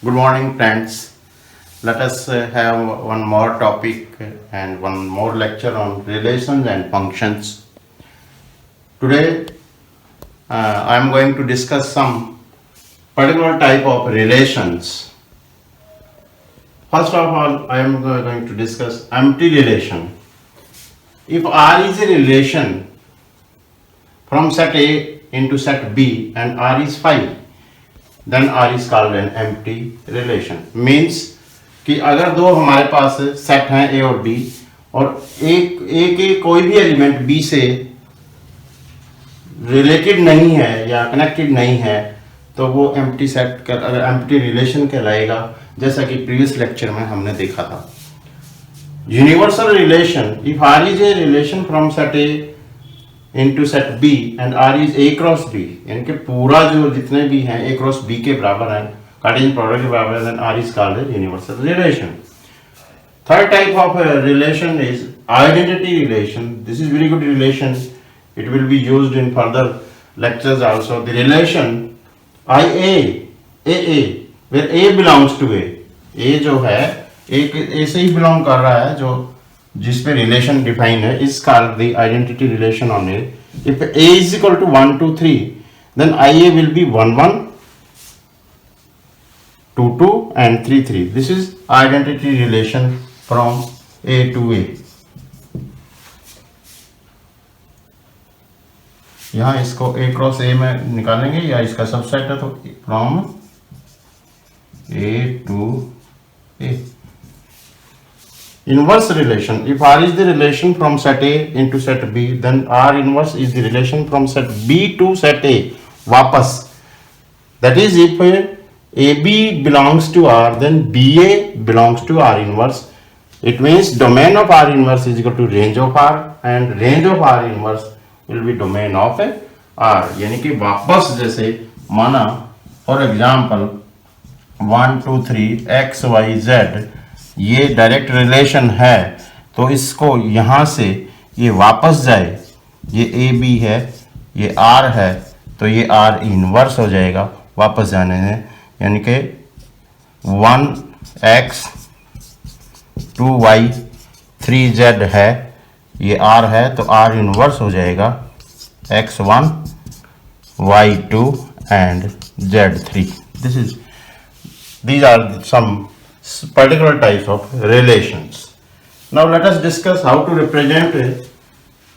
Good morning, friends. Let us have one more topic and one more lecture on relations and functions. Today, I am going to discuss some particular type of relations. First of all, I am going to discuss empty relation. If R is a relation from set A into set B and R is 5, then R is called an empty relation. Means कि अगर दो हमारे पास set हैं ए और B और ए के कोई भी एलिमेंट बी से रिलेटेड नहीं है या कनेक्टेड नहीं है तो वो एम्प्टी सेट अगर एम्प्टी रिलेशन कहलाएगा, जैसा कि प्रीवियस लेक्चर में हमने देखा था. Universal relation, if R is a relation from set A into set B and R is A cross B, यानी कि पूरा जो जितने भी हैं ए क्रॉस बी के बराबर हैं, कार्टेशियन प्रोडक्ट के बराबर है, then R is called a universal relation. Third type of relation is identity relation. This is very good relation. It will be used in further lectures also. The relation AA, where A belongs to A. A जो है A से ही belong कर रहा है, जो जिस पे relation define है, is called the identity relation on A. If A is equal to 1, 2, 3, then IA will be 1, 1, 2, 2 and 3, 3. This is identity relation from A to A. यहाँ इसको A क्रॉस A में निकालेंगे या इसका सबसेट है तो from A to A. Inverse relation. If R is the relation from set A into set B, then R inverse is the relation from set B to set A. वापस. That is, if AB belongs to R, then BA belongs to R inverse. It means domain of R inverse is equal to range of R and range of R inverse will be domain of R. यानी कि वापस जैसे माना for example 1, 2, 3 x, y, z ये direct relation है, तो इसको यहाँ से ये वापस जाए, ये ए बी है, ये R है, तो ये R इनवर्स हो जाएगा वापस जाने में, यानी कि 1x 2y 3z है, ये R है तो R इनवर्स हो जाएगा x1 y2 and z3. These are some particular types of relations. Now let us discuss how to represent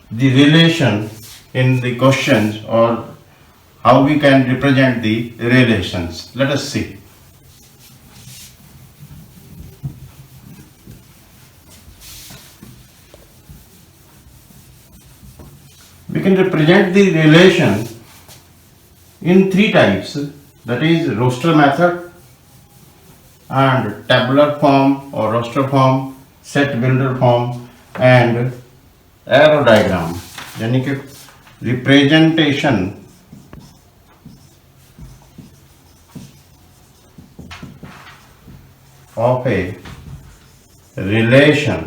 the relation in the questions, or how we can represent the relations. Let us see. We can represent the relation in three types, that is roster method and tabular form or roster form, set builder form and arrow diagram. यानी कि representation of a relation.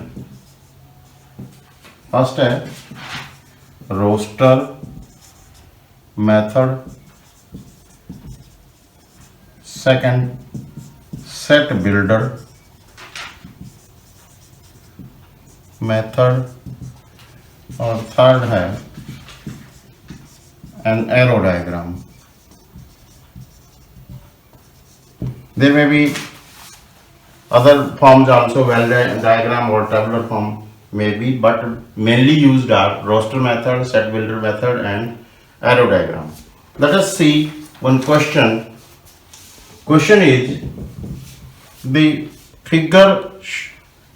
First है roster method, second set builder method और third है an arrow diagram. There may be other forms also, well diagram or tabular form maybe, but mainly used are roster method, set builder method and arrow diagram. Let us see one question. Question is, the figure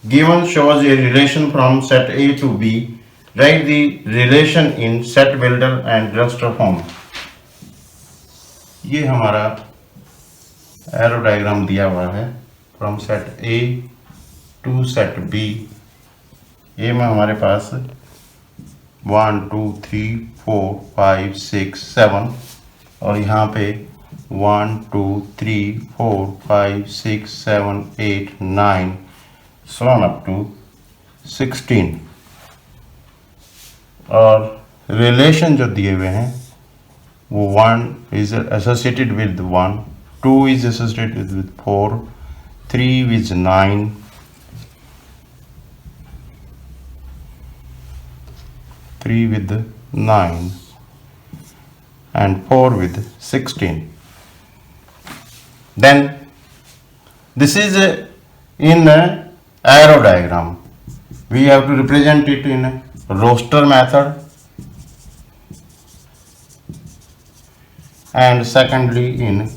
given shows a relation from set A to B. Write the relation in set builder and roster form. ये हमारा arrow diagram दिया हुआ है from set A to set B. ए में हमारे पास 1, 2, 3, 4, 5, 6, 7 और यहाँ पे 1, 2, 3, 4, 5, 6, 7, 8, 9 so on up to 16. और रिलेशन जो दिए हुए हैं वो 1 is associated with 1, 2 is associated with 4, 3 with 9, 3 with 9, and 4 with 16. Then this is in a arrow diagram. We have to represent it in a roster method, and secondly in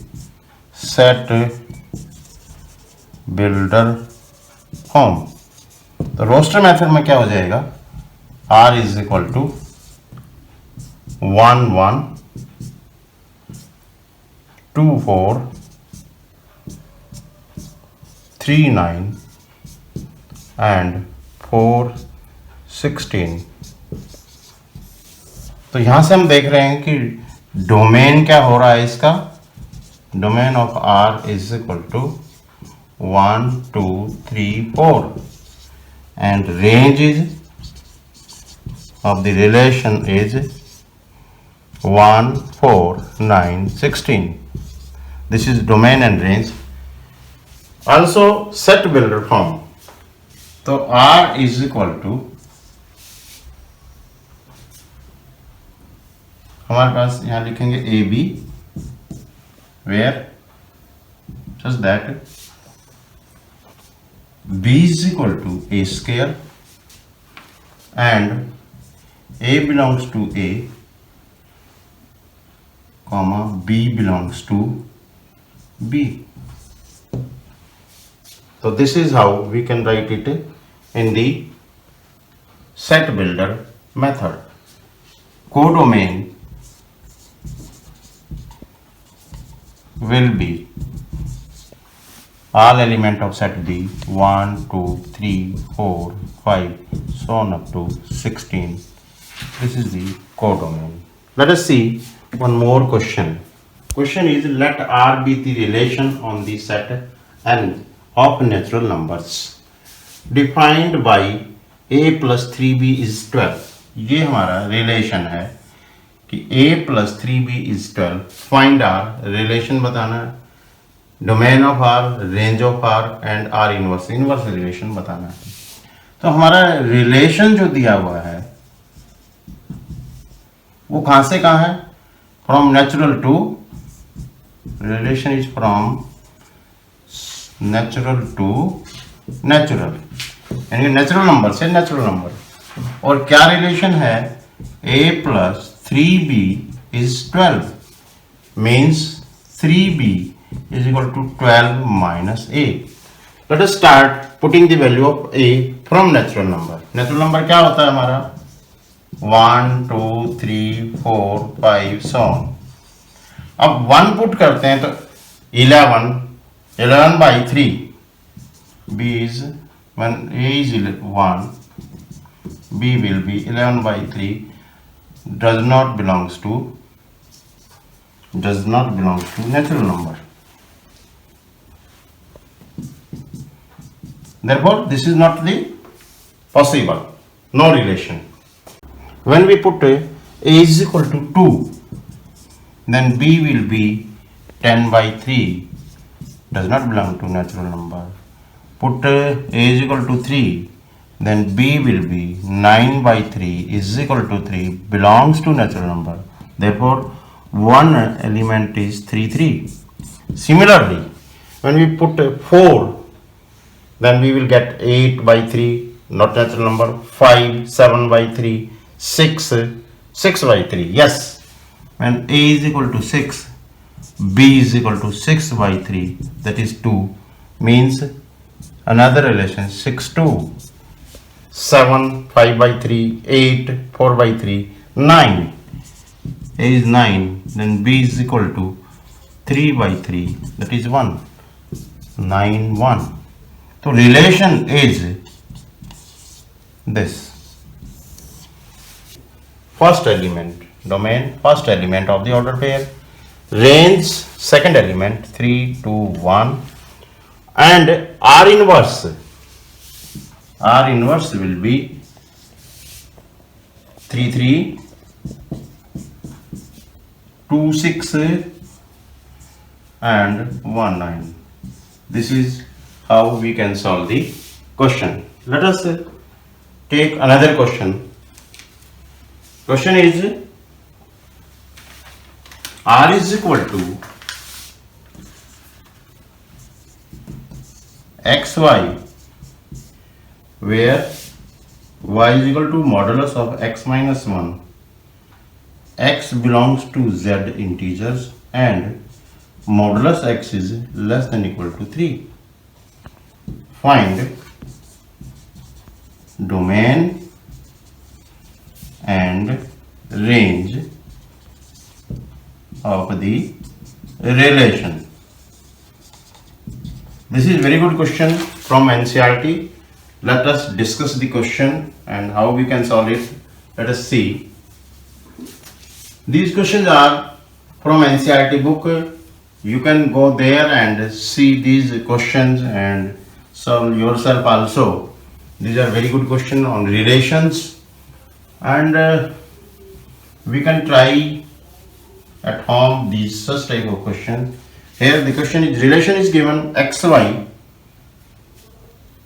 set builder home. तो roster method में क्या हो जाएगा, R is equal to 1 1 2 4 3 9 and 4 16. तो यहां से हम देख रहे हैं कि डोमेन क्या हो रहा है इसका, domain of R is equal to 1 2 3 4 and range is of the relation is 1 4 9 16. This is domain and range. Also set builder form. तो R is equal to, हमारे पास यहाँ लिखेंगे AB where just that B is equal to A square and A belongs to A, comma B belongs to B. So this is how we can write it in the set builder method. Codomain will be all element of set B 1 2 3 4 5 so on up to 16. This is the codomain. Let us see one more question. Question is, let R be the relation on the set N of natural numbers defined by A plus 3B is 12. ये हमारा relation है कि A plus 3B is 12. Find R, relation बताना है, domain of R, range of R and R inverse, inverse relation बताना है. तो हमारा रिलेशन जो दिया हुआ है वो कहां से कहां है, from natural to, relation is from natural to natural, यानी नेचुरल नंबर से नेचुरल नंबर. और क्या रिलेशन है, A plus 3B is 12 means 3B is equal to 12 minus A. Let us start putting the value of A from natural number. Natural number क्या होता है हमारा, 1 2 3 4 5 so on. अब 1 put करते हैं तो 11 by 3. B is, when A is 1, B will be 11 by 3, does not belongs to natural number. Therefore this is not the possible, no relation. When we put A is equal to 2, then B will be 10 by 3, does not belong to natural number. Put A is equal to 3, then B will be 9 by 3 is equal to 3, belongs to natural number. Therefore one element is 3 3. Similarly, when we put 4, then we will get 8 by 3, not natural number, 5 7 by 3, 6 by 3. Yes, when A is equal to 6, B is equal to 6 by 3, that is 2, means another relation 6 2, 7 5 by 3, 8 4 by 3, 9. A is 9, then B is equal to 3 by 3, that is 1, 9 1. So relation is this. First element, domain, first element of the order pair. Range, second element, 3 2 1. And R inverse. R inverse will be 3 3 2 6 and 19. This is how we can solve the question. Let us take another question. Question is R is equal to xy, where y is equal to modulus of x minus 1, x belongs to z integers, and modulus x is less than equal to 3. Find domain and range of the relation. This is very good question from NCERT. Let us discuss the question and how we can solve it. Let us see. These questions are from NCERT book. You can go there and see these questions and solve yourself also. These are very good questions on relations, and we can try at home these such type of question. Here the question is, relation is given xy,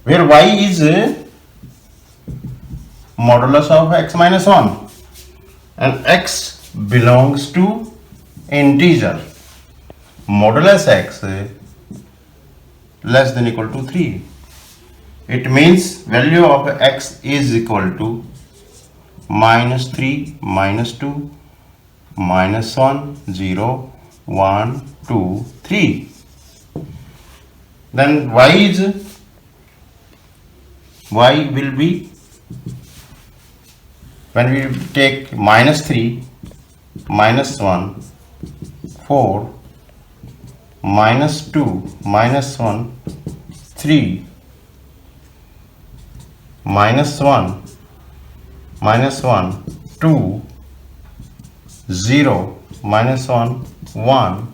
where y is modulus of x minus 1 and x belongs to integer. Modulus x less than equal to 3. It means value of x is equal to minus 3, minus 2, minus 1, 0, 1, 2, 3. Then y will be, when we take minus 3, minus 1, 4, minus 2, minus 1, 3, minus 1, minus 1, 2, 0, minus 1, 1,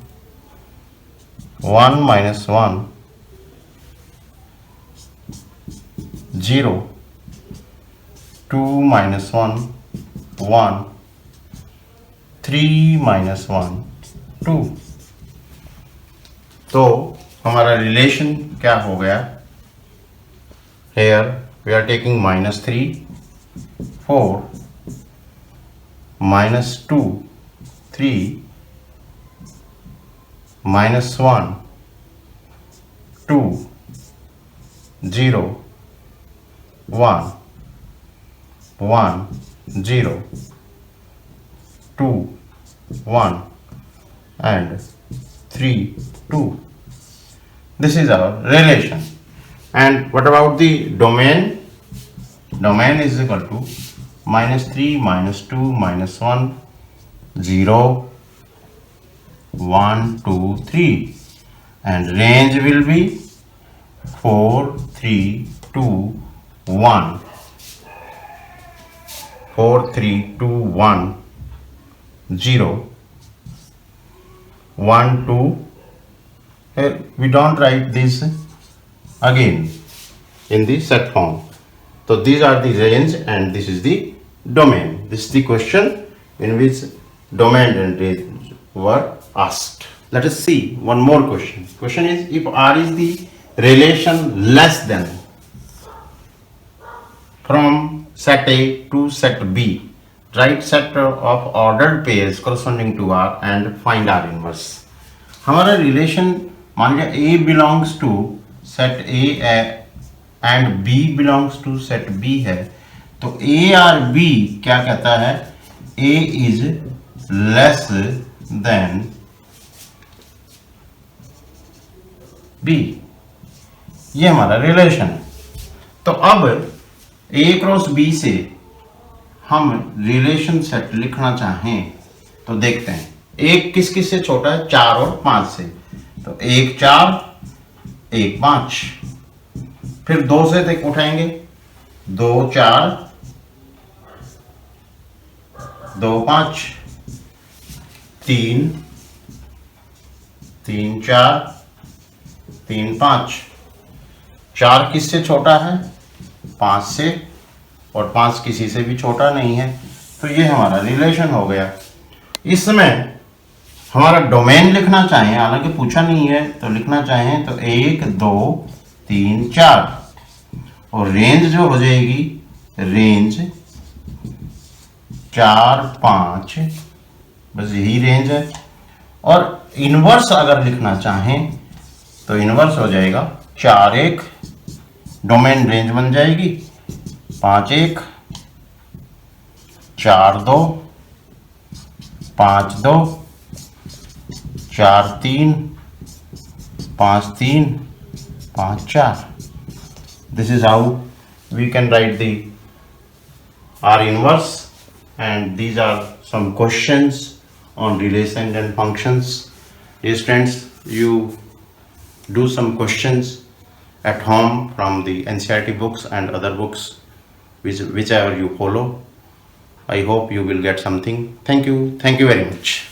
1 minus 1, 0, 2 minus 1, 1, 3 minus 1, 2. तो हमारा relation क्या हो गया? Here we are taking minus 3, 4, minus 2, 3, minus 1, 2, 0, 1, 1, 0, 2, 1 and 3, 2. This is our relation. And what about the domain? Domain is equal to minus 3, minus 2, minus 1, 0, 1, 2, 3. And range will be 4, 3, 2, 1. 4, 3, 2, 1, 0, 1, 2. We don't write this again in the set form. So these are the range and this is the domain. This is the question in which domain and range were asked. Let us see one more question. Question is, if R is the relation less than from set A to set B, write set of ordered pairs corresponding to R and find R inverse. हमारा relation मान लिया A belongs to set A and B belongs to set B है, तो A और B क्या कहता है? A is less than B. ये हमारा रिलेशन है. तो अब A क्रॉस B से हम रिलेशन सेट लिखना चाहें तो देखते हैं. एक किस किस से छोटा है? 4 और 5 से. तो 1 4, 1 5. फिर 2 से तक उठाएंगे. 2 4, 2 5, 3 3 4, 3 5. 4 किससे छोटा है? 5 से, और 5 किसी से भी छोटा नहीं है. तो ये हमारा रिलेशन हो गया. इसमें हमारा डोमेन लिखना चाहें, हालांकि पूछा नहीं है, तो लिखना चाहें तो 1 2 3 4, और रेंज जो हो जाएगी रेंज 4 5, बस यही रेंज है। और इनवर्स अगर लिखना चाहें तो इनवर्स हो जाएगा 4 1, डोमेन रेंज बन जाएगी 5 1 4 2 5 2 4 3 5 3 5 4। This is how we can write the R inverse, and these are some questions on relations and functions. Dear friends, you do some questions at home from the NCERT books and other books, whichever you follow. I hope you will get something. Thank you very much.